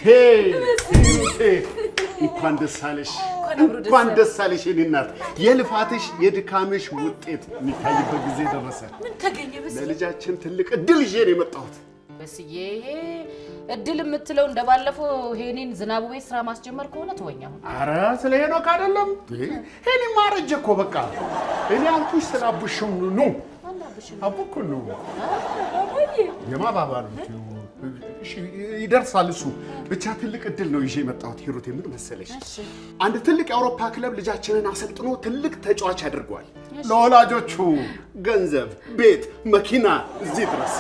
ሂሩቴ እንኳን ደስ አለሽ የኔ እናት የልፋትሽ የድካምሽ ውጤት የሚታይበት ጊዜ ደረሰ ምን ተገኘ በስ ለልጃችን ትልቅ እድል ይዤ ነው የመጣሁት በስዬ እድል የምትለው እንደባለፈው ሄኒን ዝናቡ ቤት ስራ ማስጀመር ከሆነ ተወኛው አረ ስለ ሄኖክ አይደለም ሄኒ ማረጀ እኮ በቃ እኔ አልኩሽ ስላብሽው ነው አቡኩ ነው የማባባ ነው ይደርሳል እሱ ብቻ ትልቅ እድል ነው ይዤ የመጣሁት ሂሩቴ ምን መሰለሽ አንድ ትልቅ የአውሮፓ ክለብ ልጃችንን አሰልጥኖ ትልቅ ተጫዋች አድርጓል ለወላጆቹ ገንዘብ ቤት መኪና እዚህ ድረስ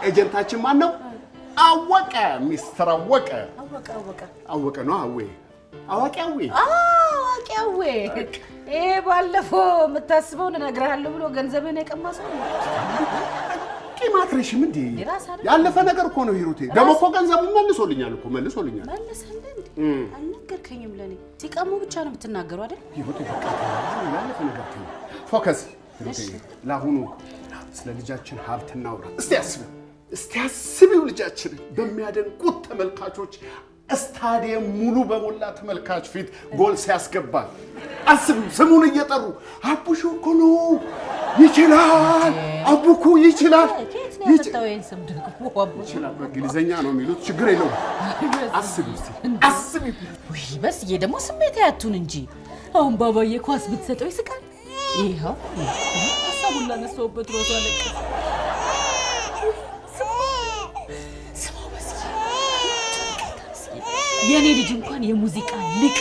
ኤጀንታችን ማን ነው አወቀ ሚስተር አወቀ ነው አወቀ ባለፈው የምታስበውን እነግርሃለሁ ብሎ ገንዘብህን የቀማሰው ቂማትረሽ ምን እንዴ ያለፈ ነገር እኮ ነው ሂሩቴ ደሞ እኮ ገንዘቡን መልሶልኛል መልሰልኝ አልነገርከኝም ለኔ ሲቀሙ ብቻ ነው የምትናገረው አይደል ሂሩቴ በቃ ያለፈ ነገር ነው ፎከስ ሂሩቴ ለአሁኑ ስለ ልጃችን ሀብት እናውራ እስቲ አስቢው ልጃችን በሚያደንቁት ተመልካቾች ስታዲየም ሙሉ በሞላ ተመልካች ፊት ጎል ሲያስገባ አስቢው ስሙን እየጠሩ አቡሹ እኮ ነው ይችላል አቡኩ ይችላል ይችላል ስም ደግሞ ይችላል በእንግሊዘኛ ነው የሚሉት ችግር የለውም አስቢው ወይ በስ ደግሞ ስሜት ያቱን እንጂ አሁን ባባዬ ኳስ ብትሰጠው ይስቃል ይሄው ሀሳቡን ላነሳውበት ሮቶ አለቀ የኔ ልጅ እንኳን የሙዚቃ ልቅ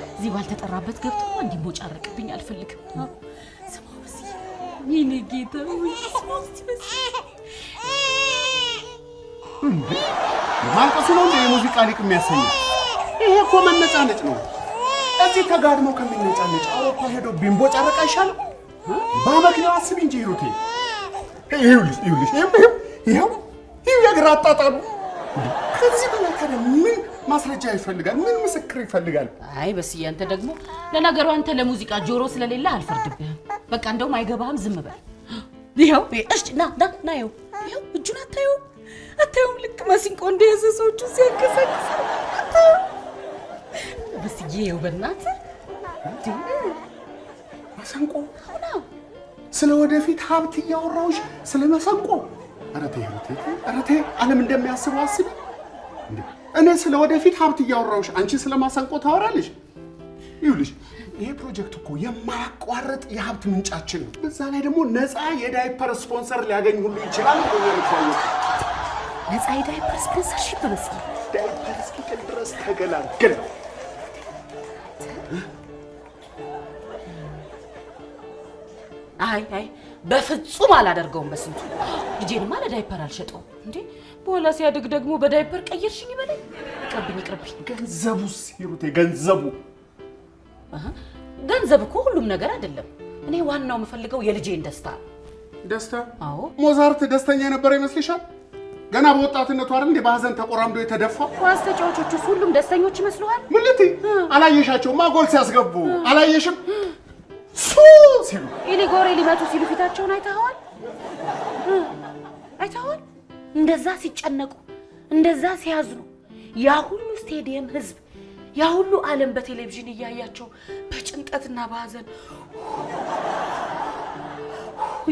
እዚህ ባልተጠራበት ገብቶ እንዲሞጫረቅብኝ አልፈልግም ስማውስ ይኔ ጌታ ስማውስ ማልቀሱ ነው እንደ የሙዚቃ ልቅ የሚያሰኘው ይሄ እኮ መነጫነጭ ነው እዚህ ተጋድሞ ከሚነጫነጭ አውሮፓ ሄዶ ቢንቦጫረቅ አይሻልም ባመክነው አስቢ እንጂ ሂሩቴ ይሄው የግራ አጣጣሉ ከዚህ በላይ ታዲያ ምን ማስረጃ ይፈልጋል ምን ምስክር ይፈልጋል አይ በስዬ አንተ ደግሞ ለነገሩ አንተ ለሙዚቃ ጆሮ ስለሌለ አልፈርድብህም በቃ እንደውም አይገባህም ዝም በል ይሄው እሺ ና ይሄው እጁን አታየው ልክ ማሲንቆ እንደያዘ ሰዎቹ ሲያከሰክስ በስዬ ይሄው በእናትህ ማሲንቆ ስለ ወደፊት ሀብት እያወራሁሽ ስለ ማሲንቆ ኧረ ተይ ዓለም እንደሚያስበው አስቢ እኔ ስለ ወደፊት ሀብት እያወራሁሽ አንቺ ስለ ማሲንቆ ታወራለሽ ይኸውልሽ ይሄ ፕሮጀክት እኮ የማያቋርጥ የሀብት ምንጫችን ነው በዛ ላይ ደግሞ ነፃ የዳይፐር ስፖንሰር ሊያገኝ ሁሉ ይችላል ነፃ የዳይፐር ስፖንሰርሺፕ በስዬ ዳይፐር እስኪቀር ድረስ ተገላገል አይ በፍጹም አላደርገውም በስንቱ ልጄንማ ለዳይፐር አልሸጠውም እንዴ በኋላ ሲያድግ ደግሞ በዳይፐር ቀየርሽኝ ይበለኝ ይቅርብኝ ገንዘቡስ ሂሩቴ ገንዘቡ ገንዘብ እኮ ሁሉም ነገር አይደለም እኔ ዋናው የምፈልገው የልጄን ደስታ አዎ ሞዛርት ደስተኛ የነበረ ይመስልሻል ገና በወጣትነቱ አይደል እንደ ባዘን ተቆራምዶ የተደፋው ኳስ ተጫዋቾቹ ሁሉም ደስተኞች ይመስሉሃል ምን ልትይ አላየሻቸውማ ጎል ሲያስገቡ አላየሽም ሲሉ ኢሊጎሬ ሊመቱ ሲሉ ፊታቸውን አይተኸዋል እንደዛ ሲጨነቁ እንደዛ ሲያዝኑ ያ ሁሉ ስቴዲየም ህዝብ ያ ሁሉ ዓለም በቴሌቪዥን እያያቸው በጭንቀትና በሐዘን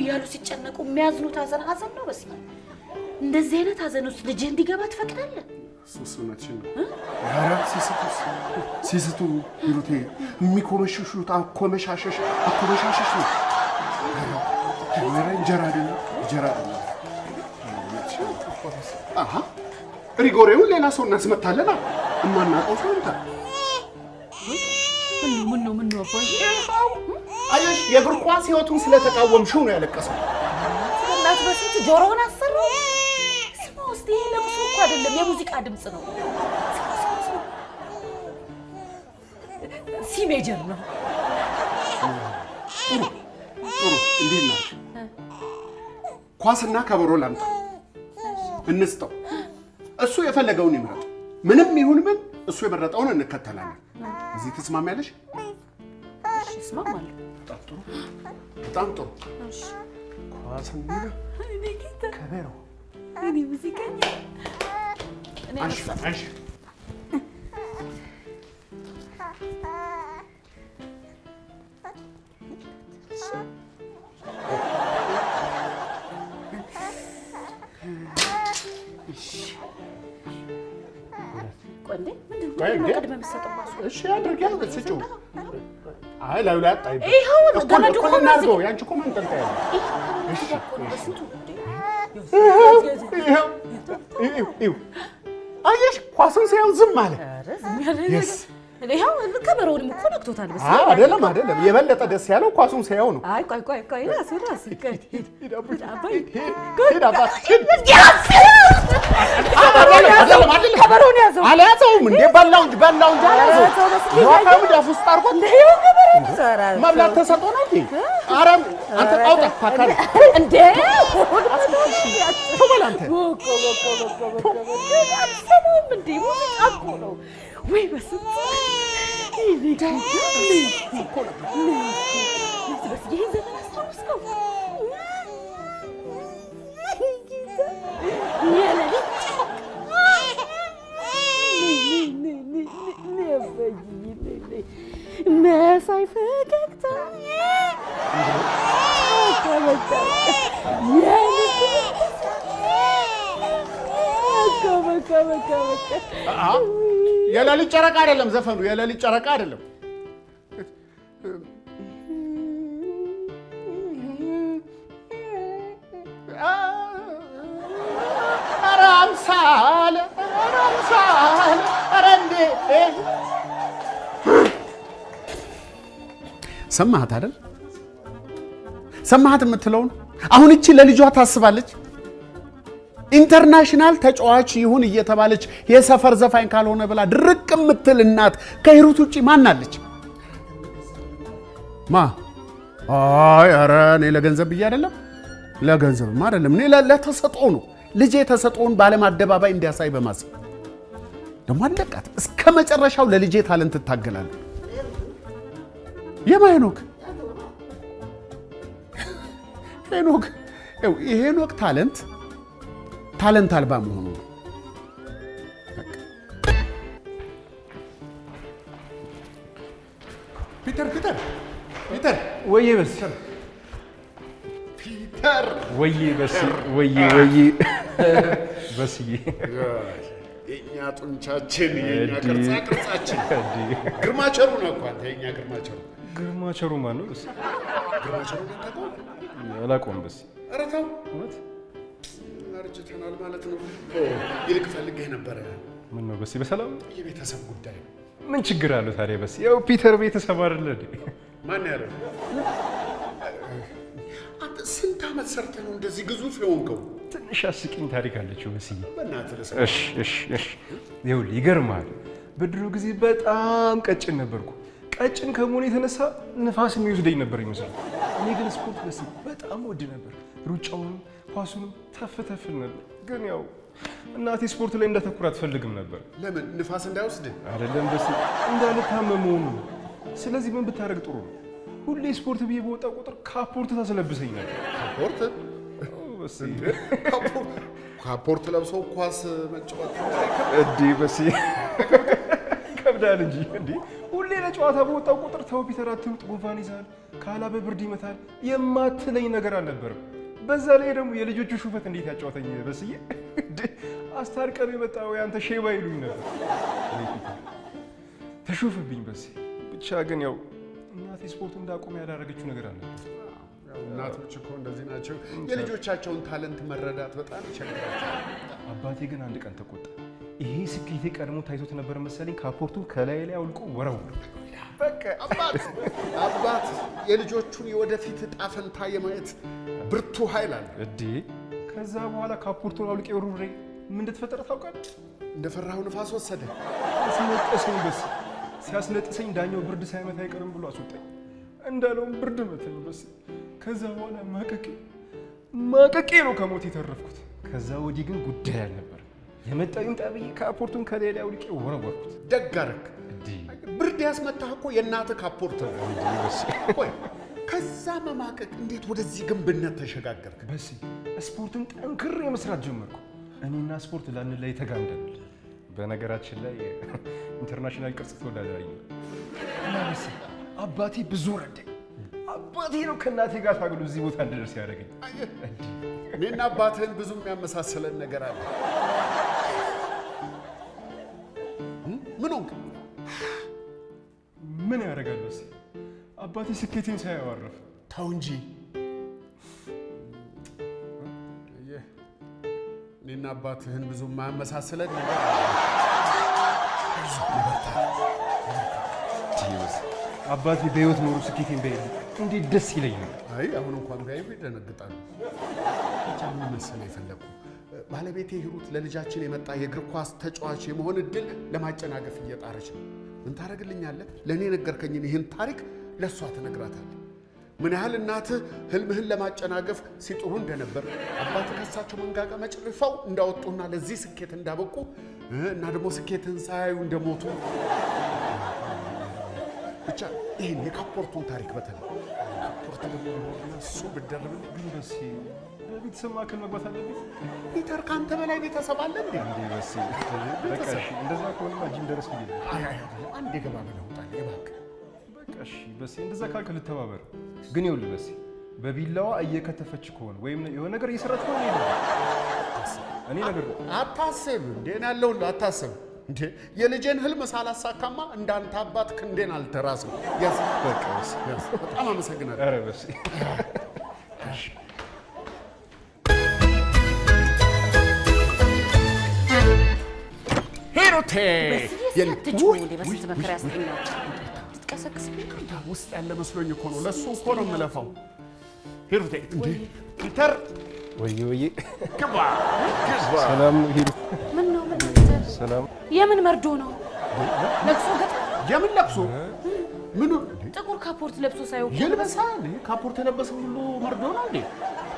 ያሉ ሲጨነቁ የሚያዝኑት ሐዘን ነው በስዬ እንደዚህ አይነት ሐዘን ውስጥ ልጅ እንዲገባ ትፈቅዳለህ ሱስነችን ኧረ ሲስቱ ሂሩቴ የሚኮመሽሹት አኮመሻሸሽ ነው እንጀራ አይደለም ሪጎሬውን ሌላ ሰው እናስመታለና እማናውቀው ሰው እንታ ምን ነው አባዬ አየሽ የእግር ኳስ ህይወቱን ስለተቃወምሽው ነው ያለቀሰው እናት በስንት ጆሮውን አሰራው ስማው እስቲ ለቅሶ እኮ አይደለም የሙዚቃ ድምጽ ነው ሲ ሜጀር ነው ጥሩ እንዴት ነው ኳስና ከበሮ ላምጣ እንስጠው እሱ የፈለገውን ይምረጥ ምንም ይሁን ምን እሱ የመረጠውን እንከተላለን እዚህ ተስማሚያለሽ እሺ እስማማለሁ በጣም ጥሩ እሺ ኳስና ከበሮ እኔ ሙዚቀኛ አንሺ ቆንዴ ምንድን ነው ቀድመ የምትሰጠው? እሺ አድርጊያ ስጪው። አይ ላዩ ላይ አጣይ። ይኸው ገመዱ እኮ ነው ያንቺ እኮ መንጠልጠያ ነው። እሺ ይኸው አየሽ ኳሱን ሲያው ዝም አለ። ኧረ ዝም ያለ ይኸው ከበሮውንም እኮ ነክቶታል። አይደለም የበለጠ ደስ ያለው ኳሱን ሲያው ነው። አይ ቆይ ራስ ከበሮውን ያዘው። አልያዘውም እንዴ በላው እንጂ አልያዘው። ዋካው ዳፍ ውስጥ አርጎ መብላት ተሰጦ ነው እንዴ? አረም አንተ አውጣ ታካሪ እንዴ ተበላንተ እንዴ ሙዚቃ እኮ ነው ወይ በስንት መሳይ ፈገግታ የሌሊት ጨረቃ አይደለም ዘፈኑ፣ የሌሊት ጨረቃ አይደለም። ኧረ አምሳለ ኧረ እንዴ ሰማሃት አይደል? ሰማሃት የምትለውን አሁን እቺ ለልጇ ታስባለች። ኢንተርናሽናል ተጫዋች ይሁን እየተባለች የሰፈር ዘፋኝ ካልሆነ ብላ ድርቅ የምትል እናት ከሂሩት ውጪ ማን አለች? አይ ኧረ እኔ ለገንዘብ ብዬ አይደለም፣ ለገንዘብማ አይደለም። እኔ ለተሰጥኦ ነው። ልጄ ተሰጥኦን በዓለም አደባባይ እንዲያሳይ በማሰብ ደግሞ አለቃት እስከ መጨረሻው ለልጄ ታለንት ትታገላለሁ። የማይኖክ ሄኖክ ታለንት አልባ መሆኑ ነው። ፒተር ወይዬ በስ ፒተር ወይዬ በስ በስዬ የኛ ጡንቻችን የኛ ቅርጻችን ግርማቸሩ ነው እኮ አንተ። የኛ ግርማቸሩ ማን ነው? ግርማቸሩ ነው አላውቀውም። በስ ኧረ ተው አርጅተናል ማለት ነው። ይልቅ ፈልጌህ ነበረ። ምን ነው በስ በሰላም? የቤተሰብ ጉዳይ ነው። ምን ችግር አለው ታዲያ? በስ ያው ፒተር ቤተሰብ አይደለ እንዴ? ማን ያለው? አንተ ስንት ዓመት ሰርተህ ነው እንደዚህ ግዙፍ የሆንከው? ትንሽ አስቂኝ ታሪክ አለችው በስዬ። በእናትህ ለሰው እሺ ይኸውልህ ይገርምሃል። በድሮ ጊዜ በጣም ቀጭን ነበርኩ። ቀጭን ከመሆኑ የተነሳ ንፋስ የሚወስደኝ ነበር ይመስላል። እኔ ግን ስፖርት በስ በጣም ወድ ነበር። ሩጫውንም ኳሱንም ተፍ ነበር። ግን ያው እናቴ ስፖርት ላይ እንዳተኩር አትፈልግም ነበር። ለምን? ንፋስ እንዳይወስድ አይደለም በስ እንዳልታመም መሆኑ ነው። ስለዚህ ምን ብታደርግ ጥሩ ነው? ሁሌ ስፖርት ብዬ በወጣ ቁጥር ካፖርት ታስለብሰኝ ነበር። ካፖርት? በስ ካፖርት ለብሰው ኳስ መጫወት እንዴ? በስ ከብዳል እንጂ እንዴ! ሁሌ ለጨዋታ በወጣው ቁጥር ተው ፒተር አትሩጥ፣ ጉንፋን ይዛል፣ ካላበ ብርድ ይመታል የማትለኝ ነገር አልነበረም። በዛ ላይ ደግሞ የልጆቹ ሹፈት እንዴት ያጫወተኝ በስዬ። አስታርቀን የመጣው ያንተ ሼባ ይሉኝ ነበር። ተሾፍብኝ በስ ብቻ። ግን ያው እናቴ ስፖርት እንዳቆም ያላረገችው ነገር አለ። እናቶች እኮ እንደዚህ ናቸው። የልጆቻቸውን ታለንት መረዳት በጣም ይቸግራቸዋል። አባቴ ግን አንድ ቀን ተቆጣ። ይሄ ስኬቴ ቀድሞ ታይቶት ነበር መሰለኝ። ካፖርቱን ከላይ ላይ አውልቆ ወረወረ። በቃ አባት የልጆቹን የወደፊት ዕጣ ፈንታ የማየት ብርቱ ኃይል አለ እንዴ። ከዛ በኋላ ካፖርቱን አውልቄ ወርውሬ ምን እንደተፈጠረ ታውቃለህ? እንደፈራው ንፋስ ወሰደ። አስነጠሰኝ። በስ ሲያስነጥሰኝ ዳኛው ብርድ ሳይመታ አይቀርም ብሎ አስወጣኝ። እንዳለውም ብርድ መታኝ በስ። ከዛ በኋላ ማቀቄ ነው ከሞት የተረፍኩት። ከዛ ወዲህ ግን ጉዳይ አልነበር። የመጣዩን ጣብዬ ካፖርቱን ከላይ ላይ አውልቄ ወረወርኩት። ደግ አደረክ። ብርድ ያስመታህ እኮ የእናትህ ካፖርት ነው። ቆይ ከዛ መማቀቅ እንዴት ወደዚህ ግንብነት ተሸጋገርክ? በስ ስፖርትን ጠንክሬ መስራት ጀመርኩ። እኔና ስፖርት ላንለያይ ተጋምደናል። በነገራችን ላይ ኢንተርናሽናል ቅርጽ ተወዳዳሪ ነው እና አባቴ ብዙ ረዳኝ። አባቴ ነው ከእናቴ ጋር ታግሎ እዚህ ቦታ እንድደርስ ያደረገኝ። እኔና አባትህን ብዙ የሚያመሳስለን ነገር አለ። ምን ሆንክ? ምን ያደርጋል አባቴ ስኬቴን ሳያዋርፍ። ተው እንጂ እኔና አባትህን ብዙ የማያመሳስለን ነገር አባቴ በህይወት ኖሩ ስኬቴን በይል እንዴት ደስ ይለኝ ነው። አይ አሁን እንኳን ቢያዩ ይደነግጣሉ። ብቻ ምን መሰለህ የፈለኩ ባለቤቴ ሂሩት ለልጃችን የመጣ የእግር ኳስ ተጫዋች የመሆን እድል ለማጨናገፍ እየጣረች ነው። ምን ታደርግልኛለህ? ለእኔ ነገርከኝን ይህን ታሪክ ለእሷ ትነግራታለህ። ምን ያህል እናትህ ህልምህን ለማጨናገፍ ሲጥሩ እንደነበር፣ አባትህ ከሳቸው መንጋጋ መጨረሻው እንዳወጡና ለዚህ ስኬት እንዳበቁ እና ደግሞ ስኬትህን ሳያዩ እንደሞቱ ብቻ ይህን የካፖርቱን ታሪክ በተለይ ካፖርት ደግሞ እሱ ብደርብልኝ ግን በስ በቤተሰብ ማዕከል መግባት አለብኝ። ፒተር ከአንተ በላይ ቤተሰብ አለ እንዴ? በስ በቃ እሺ፣ እንደዛ ከሆነማ ጂም ደረስ ብዬ አንዴ ገባ ብለህ ውጣልኝ እባክህ። በቃ እሺ በስ እንደዛ ካልክ ልተባበር። ግን ይኸውልህ በስ በቢላዋ እየከተፈች ከሆነ ወይም የሆነ ነገር እየሰራች ከሆነ እኔ ነገር አታስብ እንዴ ያለውልህ አታስብ እንዴ የልጄን ህልም ሳላሳካማ እንዳንተ አባት ክንዴን አልተራስም። ያስ በቃ በጣም አመሰግናለሁ። ኧረ በስ ሂሩቴ ውስጥ ያለ መስሎኝ እኮ ነው። ለእሱ እኮ ነው የምለፋው። ሂሩቴ እንዴ ፒተር ወይ ግባ። ሰላም ሂሩ። ምን ነው ሰላም። የምን መርዶ ነው? ለቅሶ ገጥ የምን ለቅሶ? ምኑ? ጥቁር ካፖርት ለብሶ ሳይው ይልበሳል። ካፖርት የለበሰ ሁሉ መርዶ ነው እንዴ?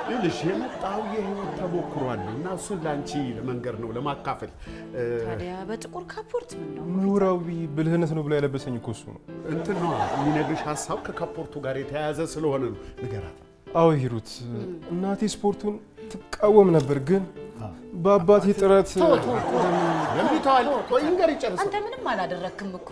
ይኸውልሽ የመጣው የህይወት ተሞክሮ አለ እና እሱን ላንቺ ለመንገር ነው ለማካፈል። ታዲያ በጥቁር ካፖርት ምን ነው? ምሁራዊ ብልህነት ነው ብሎ ያለበሰኝ እኮ እሱ ነው። እንትን ነው የሚነግርሽ ሀሳብ ከካፖርቱ ጋር የተያያዘ ስለሆነ ነው። ንገራት። አዎ ሂሩት፣ እናቴ ስፖርቱን ትቃወም ነበር፣ ግን በአባቴ ጥረት ለምታዋል ቆይ እንገር ይጨርስ። አንተ ምንም አላደረክም እኮ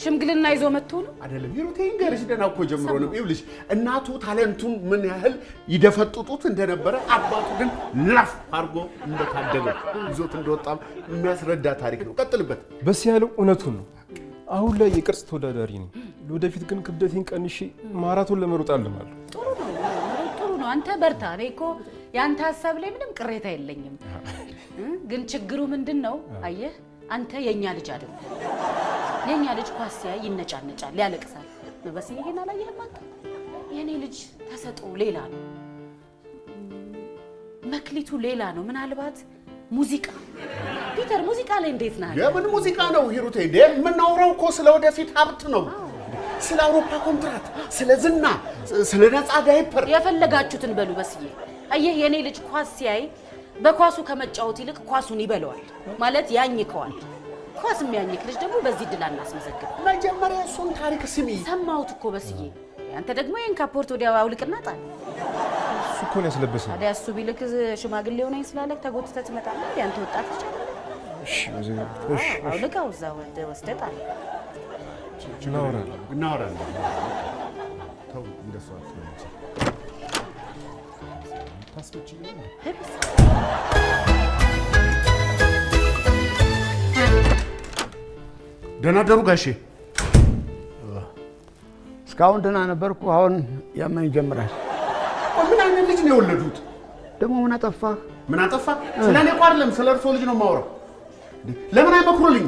ሽምግልና ይዞ መጥቶ ነው አይደለም? ሂሩቴ እንገርሽ ደህና እኮ ጀምሮ ነው። ይኸውልሽ እናቱ ታለንቱን ምን ያህል ይደፈጥጡት እንደነበረ አባቱ ግን ላፍ አድርጎ እንደታደለ ይዞት እንደወጣም የሚያስረዳ ታሪክ ነው። ቀጥልበት። በስ ያለው እውነቱን ነው። አሁን ላይ የቅርጽ ተወዳዳሪ ነኝ። ለወደፊት ግን ክብደቴን ቀንሼ ማራቶን ለመሮጥ አልማለሁ። ጥሩ ነው። አንተ በርታ። እኔ እኮ የአንተ ሀሳብ ላይ ምንም ቅሬታ የለኝም። ግን ችግሩ ምንድን ነው? አየህ አንተ የኛ ልጅ አይደለም። የኛ ልጅ ኳስ ሲያይ ይነጫነጫል፣ ያለቅሳል። በስ ይሄን አላየህም አንተ? የኔ ልጅ ተሰጥኦ ሌላ ነው፣ መክሊቱ ሌላ ነው። ምናልባት ሙዚቃ ፒተር፣ ሙዚቃ ላይ እንዴት ነህ? የምን ሙዚቃ ነው ሂሩቴ? እንዴ የምናወራው እኮ ስለ ወደፊት ሀብት ነው። ስለ አውሮፓ ኮንትራት፣ ስለ ዝና፣ ስለ ነፃ ዳይፐር የፈለጋችሁትን በሉ። በስዬ አየህ የኔ ልጅ ኳስ ሲያይ በኳሱ ከመጫወት ይልቅ ኳሱን ይበለዋል፣ ማለት ያኝከዋል። ኳስ የሚያኝክ ልጅ ደግሞ በዚህ ድል አናስመዘግብ። መጀመሪያ እሱን ታሪክ ስሚ። ሰማሁት እኮ በስዬ። አንተ ደግሞ ይሄን ካፖርት ወዲያው አውልቅና ጣል። እሱ እኮ ነው ያስለበሰኝ። ታዲያ እሱ ቢልክ ሽማግሌ ሆነኝ ስላለክ ተጎትተህ ትመጣለህ። ያንተ ወጣት ልጅ አይደል? እሺ አውልቃው እዛ ወስደህ ጣል። እናወራለን። ተው እንደሱ አትበል። ደህና ደሩ ጋሼ። እስካሁን ደህና ነበርኩ። አሁን ያመኝ ጀምራል። ምን አይነት ልጅ ነው የወለዱት? ደግሞ ምን አጠፋ? ምን አጠፋ? ስለ እኔ እኮ አይደለም ስለ እርሶ ልጅ ነው የማወራው። ለምን አይመክሩልኝ?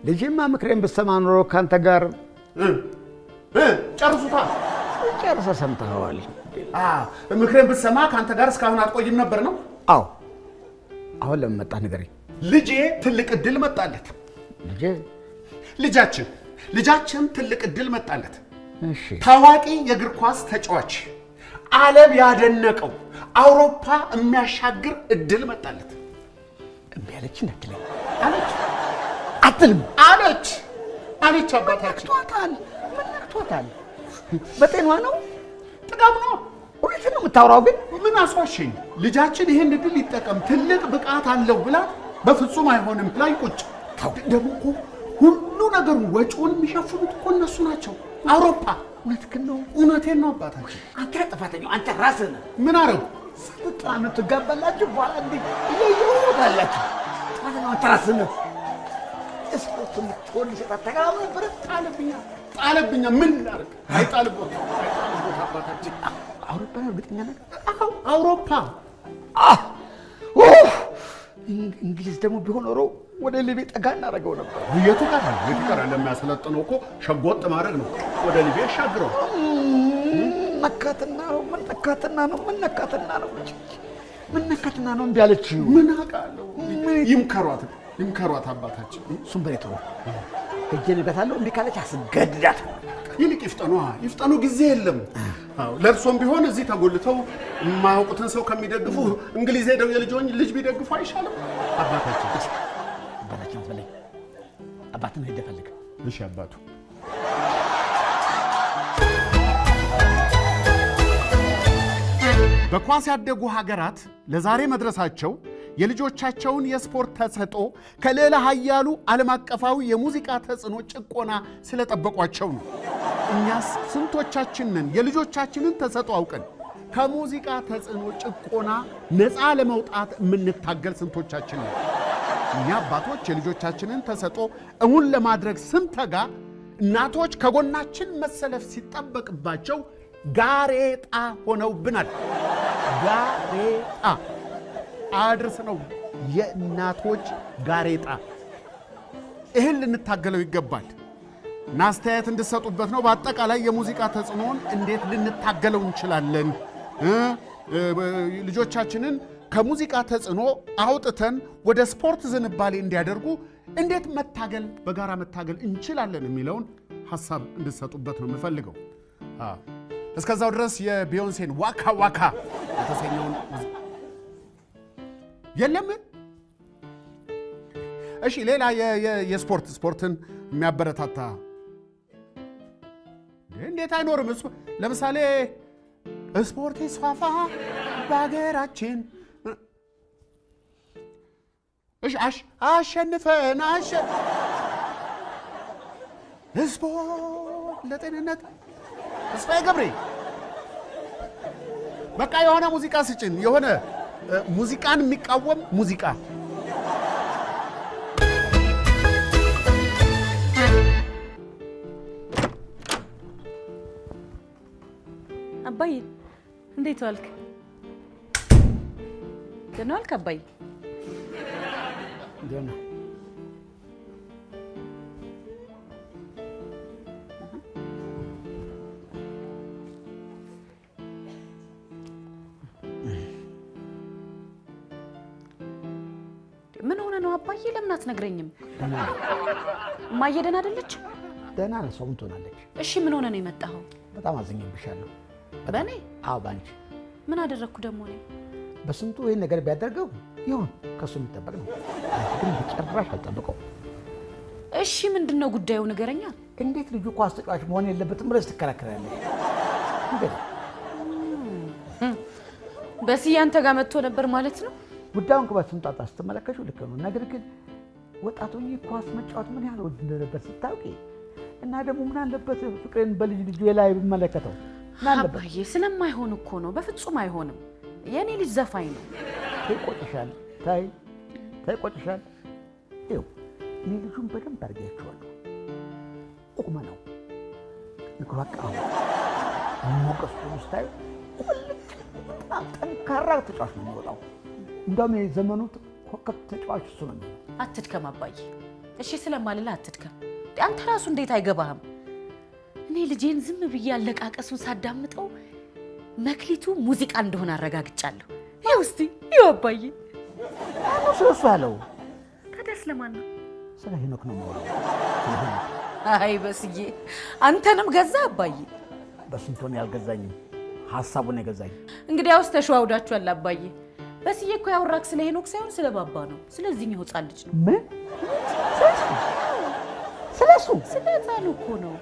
ልጅማ ምክሬን ብትሰማ ኖሮ ከአንተ ጋር ጨርሱታ። ጨርሰህ ሰምተኸዋል። ምክሬን ብትሰማ ከአንተ ጋር እስካሁን አትቆይም ነበር ነው? አዎ። አሁን ለምን መጣ ንገረኝ። ልጄ ትልቅ እድል መጣለት። ልጃችን ትልቅ እድል መጣለት። እሺ። ታዋቂ የእግር ኳስ ተጫዋች፣ ዓለም ያደነቀው አውሮፓ የሚያሻግር እድል መጣለት። እምቢ አለች እንዳትለኝ አለች። አትልም አለች አባታችን። ምን ነክቷታል? በጤናዋ ነው? ጥጋብ ነው። እውነትን ነው የምታወራው? ግን ምን አስዋሸኝ? ልጃችን ይሄን እድል ይጠቀም ትልቅ ብቃት አለው ብላ በፍጹም አይሆንም። ላይ ቁጭ ደግሞ እኮ ሁሉ ነገሩ ወጪውን የሚሸፍኑት እኮ እነሱ ናቸው። አውሮፓ። እውነትህን ነው። እውነቴን ነው አባታችን። አንተ ጥፋተኛው አንተ ራስህ ነህ። ምን አረጉ? ስትጣኑ ትጋባላችሁ፣ በኋላ እንዲህ እየይወታላችሁ። ጥፋተኛው አንተ ራስህ ነህ። እስፖርት የምትሆን ሴት ተጋባ ነበር። ጣለብኛ። ምን ላድርግ? አይጣልቦት አባታችን። አውሮፓ ነው እርግጠኛ ነህ? አውሮፓ። እንግሊዝ ደግሞ ቢሆን ኖሮ ወደ ሊቤ ጠጋ እናደርገው ነበር። የቱ ጋር ለሚያሰለጥነው እኮ ሸጎጥ ማድረግ ነው። ወደ ሊቤ ያሻግረው። መነካትና ነው እምቢ አለችው። ምን አውቃለሁ። ይምከሯት አባታችን። እሱም በሬ ተወው። ሄጄ እነግራታለሁ። እምቢ ካለች አስገድዳት። ይልቅ ይፍጠኑ፣ ጊዜ የለም። ለእርሶም ቢሆን እዚህ ተጎልተው የማያውቁትን ሰው ከሚደግፉ እንግሊዝ ሄደው ልጅ ቢደግፉ አይሻልም? አባታችን አትበለኝ። አባትን ሄደህ ፈልግ። እሺ አባቱ። በኳስ ያደጉ ሀገራት ለዛሬ መድረሳቸው የልጆቻቸውን የስፖርት ተሰጥኦ ከሌላ ኃያሉ ዓለም አቀፋዊ የሙዚቃ ተጽዕኖ ጭቆና ስለጠበቋቸው ነው። እኛስ ስንቶቻችንን የልጆቻችንን ተሰጥኦ አውቀን ከሙዚቃ ተጽዕኖ ጭቆና ነፃ ለመውጣት የምንታገል ስንቶቻችን ነው? እኛ አባቶች የልጆቻችንን ተሰጥኦ እውን ለማድረግ ስንተጋ፣ እናቶች ከጎናችን መሰለፍ ሲጠበቅባቸው ጋሬጣ ሆነውብናል። ጋሬጣ አድርስ ነው የእናቶች ጋሬጣ። ይህን ልንታገለው ይገባል እና አስተያየት እንድሰጡበት ነው። በአጠቃላይ የሙዚቃ ተጽዕኖን እንዴት ልንታገለው እንችላለን? ልጆቻችንን ከሙዚቃ ተጽዕኖ አውጥተን ወደ ስፖርት ዝንባሌ እንዲያደርጉ እንዴት በጋራ መታገል እንችላለን የሚለውን ሐሳብ እንድሰጡበት ነው የምፈልገው። እስከዛው ድረስ የቢዮንሴን ዋካ ዋካ የተሰኘውን የለም። እሺ፣ ሌላ ስፖርትን የሚያበረታታ እንዴት አይኖርም? ለምሳሌ ስፖርት ይስፋፋ በሀገራችን። እሺ፣ አሸንፈን ስፖርት ለጤንነት ተስፋዬ ገብሬ። በቃ የሆነ ሙዚቃ ስጭን፣ የሆነ ሙዚቃን የሚቃወም ሙዚቃ። አባዬ እንዴት ዋልክ? ደህና ዋልክ አባዬ? ደህና። ምን ሆነ ነው አባዬ? ለምን አትነግረኝም? እማዬ ደህና አይደለች? ደህና ነው። ሰው ምን ትሆናለች? እሺ ምን ሆነ ነው የመጣኸው? በጣም አዝኜብሻለሁ። በእኔ? አዎ ባንቺ። ምን አደረግኩ ደግሞ እኔ? በስንቱ ይህን ነገር ቢያደርገው ይሁን ከሱ የሚጠበቅ ነው፣ ግን በጭራሽ አልጠብቀው። እሺ ምንድን ነው ጉዳዩ? ንገረኛ። እንዴት ልጁ ኳስ ተጫዋች መሆን የለበትም ብለሽ ትከራከራለሽ? በስዬ አንተ ጋር መጥቶ ነበር ማለት ነው? ጉዳዩን በስንጣጣ ስትመለከችው ልክ ነው። ነገር ግን ወጣቱ ኳስ መጫወት ምን ያህል ወድ እንደነበር ስታውቂ እና ደግሞ ምን አለበት ፍቅሬን በልጅ ላይ ብመለከተው አባዬ ስለማይሆን እኮ ነው። በፍጹም አይሆንም። የኔ ልጅ ዘፋኝ ነው። ተቆጭሻል። ታይ ቆጭሻል። ይኸው እኔ ልጁን በደንብ አድርጌያቸዋለሁ። ቁመናው፣ እግሩ አቀማመጥ፣ ሞገሱ ስታዩ በጣም ጠንካራ ተጫዋች ነው የሚወጣው። እንደውም የዘመኑ ኮከብ ተጫዋች እሱ ነው። አትድከም አባዬ። እሺ ስለማልልህ አትድከም። አንተ ራሱ እንዴት አይገባህም? እኔ ልጄን ዝም ብዬ አለቃቀሱን ሳዳምጠው መክሊቱ ሙዚቃ እንደሆነ አረጋግጫለሁ። ይኸው እስቲ ይኸው አባዬ። አሁን ስለሱ ያለው ታዲያ ስለማን ነው? ስለ ሄኖክ ነው ማለት። አይ በስዬ አንተንም ገዛ አባዬ። በስንቶን ያልገዛኝም ሐሳቡን የገዛኝ። እንግዲያውስ ተሸዋውዳችኋል አባዬ። በስዬ እኮ ያወራክ ስለ ሄኖክ ሳይሆን ስለ ባባ ነው። ስለዚህኛው ሕፃን ልጅ ነው። ምን? ስለሱ? ስለ ሕፃኑ እኮ ነው።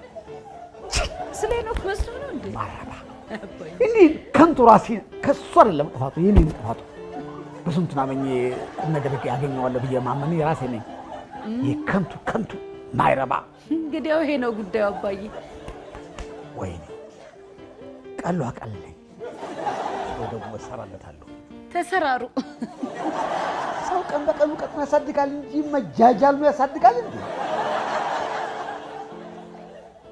ስለ ሄኖክ መስሎ ነው እንዴ? ማራባ እንዴ ከንቱ ራሴ ከሱ አይደለም ጥፋቱ፣ የኔ ጥፋቱ። በስንቱን አመኜ ነገር ያገኘዋለሁ ብዬ ማመን የራሴ ነኝ። ከንቱ ማይረባ እንግዲህ ይሄ ነው ጉዳዩ አባዬ። ወይኔ ቀሉ አቀለለኝ። ደግሞ እሰራለታለሁ። ተሰራሩ። ሰው ቀን በቀኑ ቀጥኖ ያሳድጋል እንጂ መጃጃል ነው ያሳድጋል እንዴ?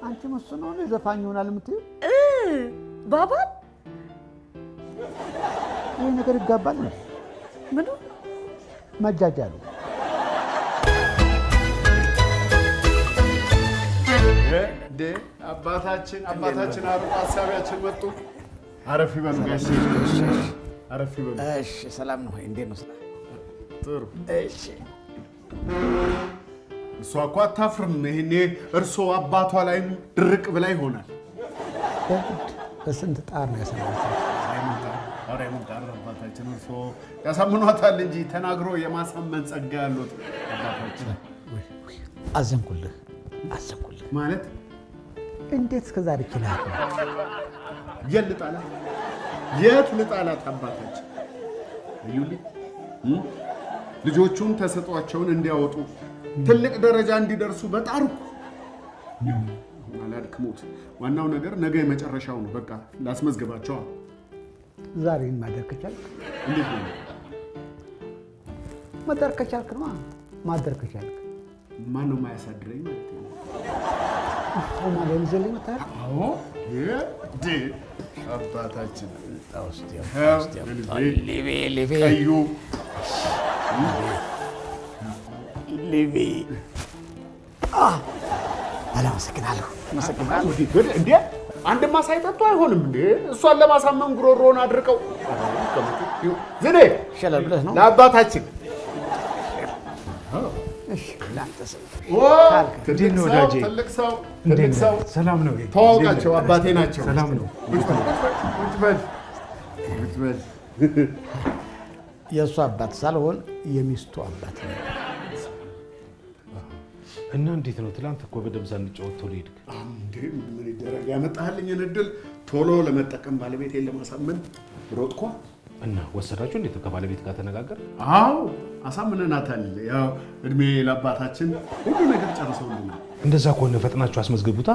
አንቺ እሱ ነው ዘፋኝ ይሆናል የምትይው ባባል ይሄ ነገር ይጋባል እንዴ? ምኑ መጃጃሉ? አባታችን አርቆ ሀሳቢያችን መጡ። አረፍ ይበሉ ጋሼ፣ አረፍ ይበሉ። እሺ ሰላም ነው? እንዴት ነው? ጥሩ። እሺ እሷ እኮ አታፍርም። ይሄኔ እርሶ አባቷ ላይ ድርቅ ብላ ይሆናል። በስንት ጣር ነው ያሰማሁት? ኧረ ምን ጣር አባታችን፣ እርሶ ያሳምኗታል እንጂ ተናግሮ የማሳመን ጸጋ ያሉት አባታችን። አዘንኩልህ ማለት እንዴት እስከዛሬ ይችላል? የት ልጣላት አባታችን? እዩልኝ፣ ልጆቹን ተሰጧቸውን እንዲያወጡ ትልቅ ደረጃ እንዲደርሱ በጣርኩ። አላድክሙት። ዋናው ነገር ነገ የመጨረሻው ነው። በቃ ላስመዝግባቸዋ። ዛሬን ማደር ከቻልክ እንዴት ነው ማደር ከቻልክ ነው ማደር ከቻልክ ማን ነው የማያሳድረኝ ማለት ነው? ማለት ነው መጣር። አዎ አባታችን ሊቪ አመሰግናለሁ። እንዴ አንድማ ሳይጠጡ አይሆንም እንዴ? እሷን ለማሳመን ጉሮሮን አድርቀው ዝኔ ይሻላል ብለህ ነው ለአባታችን። ትልቅ ሰው ሰላም ነው? ተዋውቃቸው፣ አባቴ ናቸው። ሰላም ነው? የእሱ አባት ሳልሆን የሚስቱ አባት ነው። እና እንዴት ነው? ትላንት እኮ በደምብ ሳንጫወት ቶሎ ሄድክ። ምን ይደረግ፣ ያመጣልኝን እድል ቶሎ ለመጠቀም ባለቤቴን ለማሳመን ሮጥኳ። እና ወሰዳችሁ? እንዴት ከባለቤት ጋር ተነጋገር? አዎ አሳምነናታል። ያው እድሜ ለአባታችን ሁሉ ነገር ጨርሰውልናል። እንደዛ ከሆነ ፈጥናችሁ አስመዝግቡታ።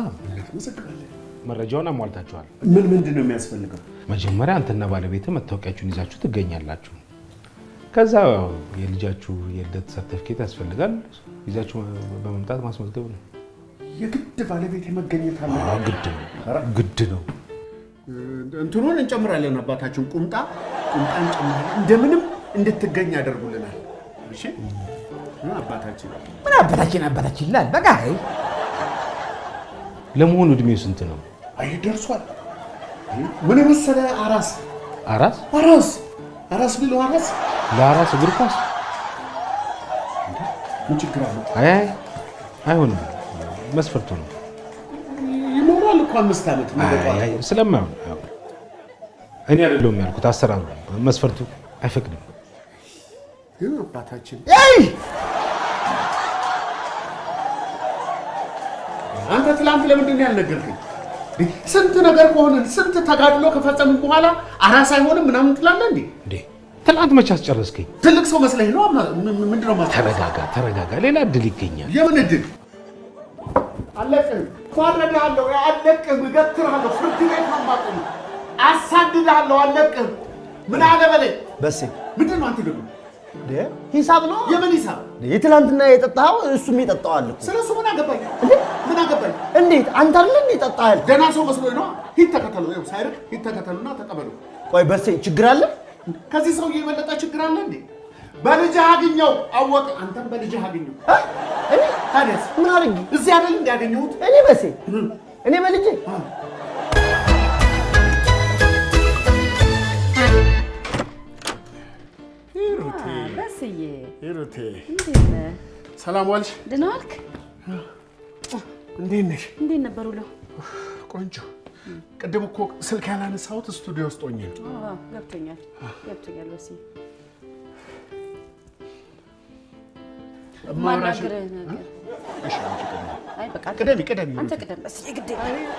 መሰግናለሁ። መረጃውን አሟልታችኋል? ምንድን ነው የሚያስፈልገው? መጀመሪያ አንተና ባለቤትህ መታወቂያችሁን ይዛችሁ ትገኛላችሁ። ከዛ የልጃችሁ የልደት ሰርተፍኬት ያስፈልጋል። ይዛችሁ በመምጣት ማስመዝገብ ነው። የግድ ባለቤቴ መገኘት አለ? ግድ ነው። እንትኑን እንጨምራለን። አባታችን ቁምጣ እንጨምራለን። እንደምንም እንድትገኝ ያደርጉልናል። እሺ አባታችን ይላል። በቃ ለመሆኑ እድሜው ስንት ነው? አይ ደርሷል። ምን የመሰለ አራስ ቢሉ አራስ ለአራስ እግር ኳስ ምን ችግር አለው? አይሆንም። መስፈርቱ ነው። ይኖራል እኮ 5 ዓመት ስለማይሆን እኔ አይደለሁም ያልኩት፣ አሰራሩ መስፈርቱ አይፈቅድም። ግን አባታችን አንተ ትላንት ለምንድን ነው ያልነገርከኝ? ስንት ነገር ከሆነን ስንት ተጋድሎ ከፈጸምን በኋላ አራስ አይሆንም ምናምን ትላለህ እንዴ? ትላንት መቼ አስጨረስከኝ? ትልቅ ሰው መስለኝ ነው። ምንድነው ማለት? ተረጋጋ። ሌላ እድል ይገኛል። የምን እድል? አለቅህ፣ ፋረዳለሁ፣ አለቅህ፣ እገትርሃለሁ፣ ፍርድ ቤት ማማቀኝ፣ አሳድድሃለሁ፣ አለቅህ። ምን አለ በለኝ። በሴ ምንድነው አንተ ደግሞ? ሂሳብ ነው። የምን ሂሳብ? የትላንትና የጠጣኸው እሱም ይጠጣዋል እኮ። ስለሱ ምን አገባኝ? ምን አገባኝ? እንዴት አንተ አይደል እንዴ ጠጣኸው? ደህና ሰው መስሎኝ ነው። ሂድ ተከተሉ፣ ይኸው ሳይርቅ ሂድ ተከተሉና ተቀበሉ። ቆይ በሴ ችግር አለ? ከዚህ ሰውዬ የበለጠ ችግር አለ እንዴ? በልጅህ አግኘው አወቅ። አንተም በልጅህ አግኘው። እኔ ታዲያስ ምን አድርጊ? እዚህ አይደል እንዲያገኘሁት? እኔ በሴ እኔ በልጄ ሂሩቴ ሰላም ዋልሽ? ደህና ዋልክ? እንዴት ነሽ? እንዴት ነበር ውሎ? ቆንጆ። ቅድም እኮ ስልክ ያላነሳሁት ስቱዲዮ ውስጥ ሆኜ ነው። ገብቶኛል። በሲ ማናገርህ ነገር እሺ፣ አንቺ ቅደም። አይ በቃ ቅደሚ። አንተ ቅደም በሲ ግድ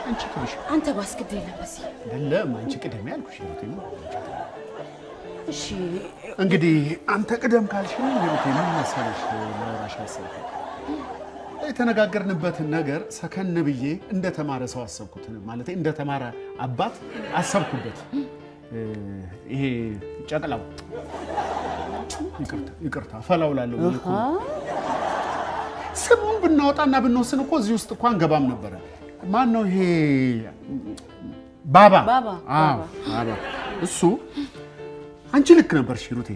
አንቺ ትንሽ አንተ ባስግድ የለም በሲ አይደለም፣ አንቺ ቅደሚ ያልኩሽ ሂሩቴ ነው። እሺ እንግዲህ አንተ ቅደም ካልሽኝ ሂሩቴ ምን መሰለሽ ለወራሽ አሰብኩ የተነጋገርንበትን ነገር ሰከን ብዬ እንደተማረ ሰው አሰብኩት ማለት እንደተማረ አባት አሰብኩበት ይሄ ጨቅላው ይቅርታ ፈላውላለሁ እኮ ስሙን ብናወጣና ብንወስን እኮ እዚህ ውስጥ እንኳን ገባም ነበር ማን ነው ይሄ ባባ እሱ አንቺ ልክ ነበርሽ ሂሩቴ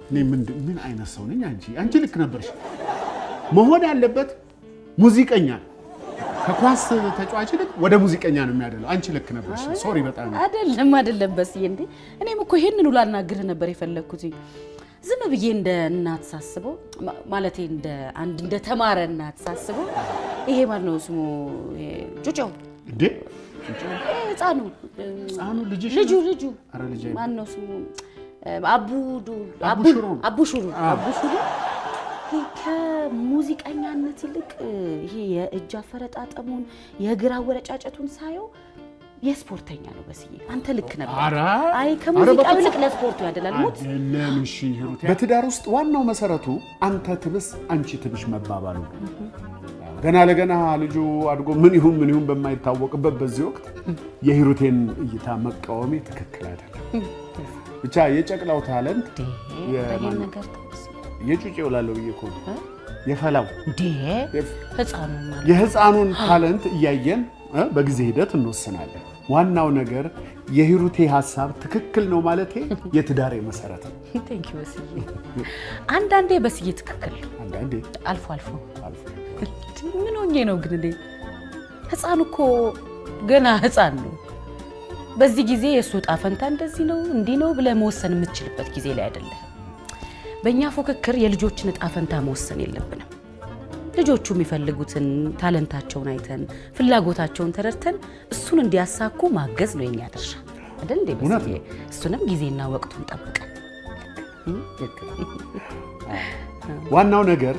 እኔ ምን አይነት ሰው ነኝ አንቺ ልክ ነበርሽ መሆን ያለበት ሙዚቀኛ ከኳስ ተጫዋች ልክ ወደ ሙዚቀኛ ነው የሚያደለው አንቺ ልክ ነበርሽ ሶሪ በጣም አይደለም በስዬ እንዴ እኔም እኮ ይሄንን ላናግርህ ነበር የፈለኩት ዝም ብዬ እንደ እናት ሳስበው ማለቴ እንደ ተማረ እናት ሳስበው ይሄ ማን ነው ስሙ ጩጬው እንዴ ህፃኑ ልጁ አረ ልጅ ማን ነው ስሙ አቡሹሩ ከሙዚቀኛነት ይልቅ ይሄ የእጅ አፈረጣጠሙን የእግር አወረጫጨቱን ሳየው የስፖርተኛ ነው በስዬ አንተ ልክ ነበር አይ ከሙዚቃው ይልቅ ለስፖርቱ ያደላል ሞት ለምሽ ሂሩቴ በትዳር ውስጥ ዋናው መሰረቱ አንተ ትብስ አንቺ ትብሽ መባባሉ ገና ለገና ልጁ አድጎ ምን ይሁን በማይታወቅበት በዚህ ወቅት የሂሩቴን እይታ መቃወሜ ትክክል አይደለም ብቻ የጨቅላው ታለንት የጩጬው ላለው እኮ የፈላው የህፃኑን ታለንት እያየን በጊዜ ሂደት እንወስናለን ዋናው ነገር የሂሩቴ ሐሳብ ትክክል ነው ማለቴ የትዳሬ መሰረት ነው ቴንክ ዩ በስዬ አንዳንዴ በስዬ ትክክል አንዳንዴ አልፎ ምን ሆኜ ነው ግን እንዴ ህፃን እኮ ገና ህፃን ነው በዚህ ጊዜ የሱ ጣፈንታ እንደዚህ ነው እንዲህ ነው ብለ መወሰን የምትችልበት ጊዜ ላይ አይደለም በእኛ ፉክክር የልጆችን ጣፈንታ መወሰን የለብንም ልጆቹ የሚፈልጉትን ታለንታቸውን አይተን ፍላጎታቸውን ተረድተን እሱን እንዲያሳኩ ማገዝ ነው የኛ ድርሻ አይደል እንዴ በስዬ እሱንም ጊዜና ወቅቱን ጠብቀን ዋናው ነገር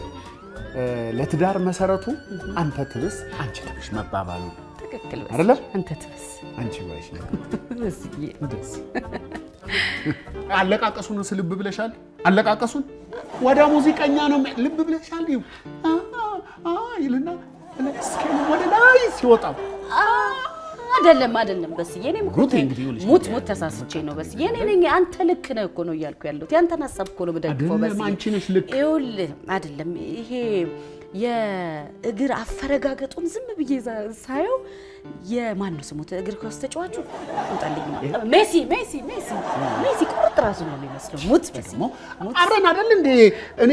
ለትዳር መሰረቱ አንተ ትብስ አንቺ ትብሽ መባባሉ ትክክል አይደለም አንተ ትብስ አንቺ ባይሽ በስዬ እንደዚህ አለቃቀሱን ልብ ብለሻል አለቃቀሱን ወደ ሙዚቀኛ ነው ልብ ብለሻል ይልና ለስከም ወደ ላይ ሲወጣው አይደለም በስዬ እኔ ሙት ተሳስቼ ነው በስዬ እኔ አንተ ልክ ነህ እኮ ነው እያልኩ ያለሁት ያንተን ሐሳብ እኮ ነው በደግፈው በስዬ አንቺ ነሽ ልክ ይኸውልህ አይደለም ይሄ የእግር አፈረጋገጡን ዝም ብዬ ሳየው የማን ነው ስሙ እግር ኳስ ተጫዋቹ እንጣልኝ ሜሲ ቁርጥ ራሱ ነው የሚመስለው ሙት በስሞ አብረን አይደል እንዴ እኔ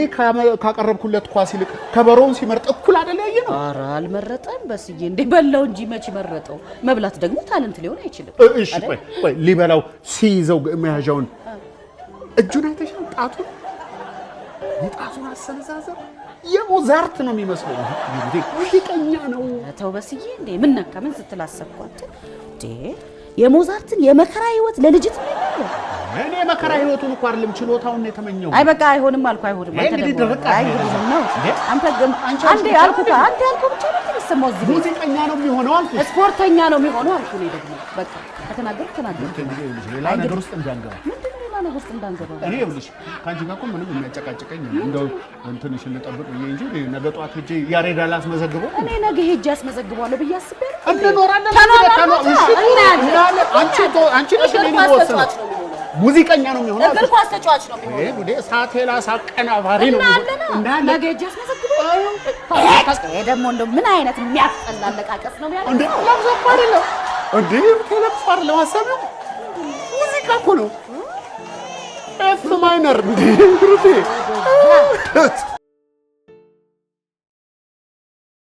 ካቀረብኩለት ኳስ ይልቅ ከበሮውን ሲመርጥ እኩል አይደል ያየነው ኧረ አልመረጠም በስዬ እንዴ በላው እንጂ መች መረጠው መብላት ደግሞ ታለንት ሊሆን አይችልም እሺ ቆይ ሊበላው ሲይዘው መያዣውን እጁን አይተሻል ጣቱን የጣቱን አሰነዛዘር የሞዛርት ነው የሚመስለው እንዴ ሙዚቀኛ ነው ተው በስዬ እንዴ ምን ነካ ምን ስትላሰብኳት እንዴ የሞዛርትን የመከራ ህይወት ለልጅት ነው እኔ መከራ ህይወቱን እኮ አይደለም ችሎታውን ነው የተመኘው አይ በቃ አይሆንም አንተ ደግሞ አይሆንም ነው አንተ ግን አንዴ ያልኩት ብቻ ነው የሚሰማው እዚህ ሙዚቀኛ ነው የሚሆነው አልኩ ስፖርተኛ ነው የሚሆነው አልኩ እኔ ደግሞ በቃ ተናገርኩ ሌላ ነገር ውስጥ እንዳንገባ ነገር ውስጥ እንዳንገባ እኔ ይኸውልሽ ካንቺ ጋር እኮ ምንም የሚያጨቃጭቀኝ እንደው እንትንሽ ልጠብቅ ብዬ እንጂ ነገ ጧት ሄጄ ያሬዳ ላስመዘግበው እኔ ነገ ሄጄ አስመዘግበዋለሁ ብዬ አስቤ እንኖራለን አንቺ ነሽ እኔ ወሰነ ሙዚቀኛ ነው የሚሆነው እግር ኳስ ተጫዋች ነው የሚሆነው ይሄ ጉዴ ሳቴላ ሳቀናባሪ ነው እንዳለ ነገ ሄጄ አስመዘግበዋለሁ ደግሞ እንደው ምን አይነት የሚያስጠላ አለቃቀስ ነው ያለው እንዴ ለምሳሌ ነው እንዴ ተለፋር ለማሰብ ነው ሙዚቃ እኮ ነው ኤፍ ማይነር እንዴ